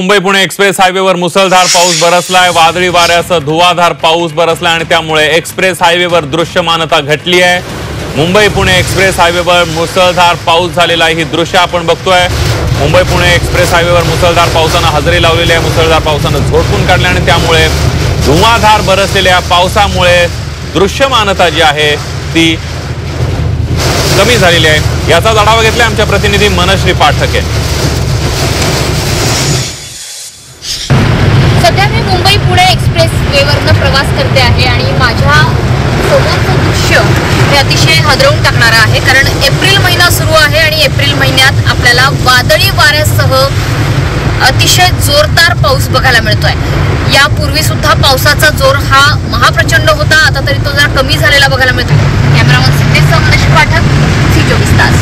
Mumbai Pune express हायवेवर मुसळधार पाऊस बरसलाय। वादळी वाऱ्यासह धुवाधार पाऊस बरसलाय आणि त्यामुळे एक्सप्रेस हायवेवर दृश्यमानता घटली आहे। मुंबई पुणे एक्सप्रेस हायवेवर मुसळधार पाऊस झालेला ही दृश्य आपण बघतोय। मुंबई पुणे एक्सप्रेस हायवेवर मुसळधार पावसाने हजेरी लावलेली आहे। मुसळधार पावसाने झोडपून काढले आणि त्यामुळे धुवाधार बरसलेल्या पावसामुळे दृश्यमानता जी आहे ती कमी झालेली आहे। याचा आढावा घेतला आमच्या प्रतिनिधी मनश्री पाठक यांनी। सध्या मी मुंबई पुणे एक्सप्रेस वेवरनं प्रवास करते आहे आणि माझ्या समोरचं दृश्य हे अतिशय हादरवून टाकणारं आहे, कारण एप्रिल महिना सुरू आहे आणि एप्रिल महिन्यात आपल्याला वादळी वाऱ्यासह अतिशय जोरदार पाऊस बघायला मिळतोय। यापूर्वी सुद्धा पावसाचा जोर हा महाप्रचंड होता, आता तरी तो जरा कमी झालेला बघायला मिळतोय। कॅमेरामन सिद्धेश मनश्री पाठक, सी 24 तास।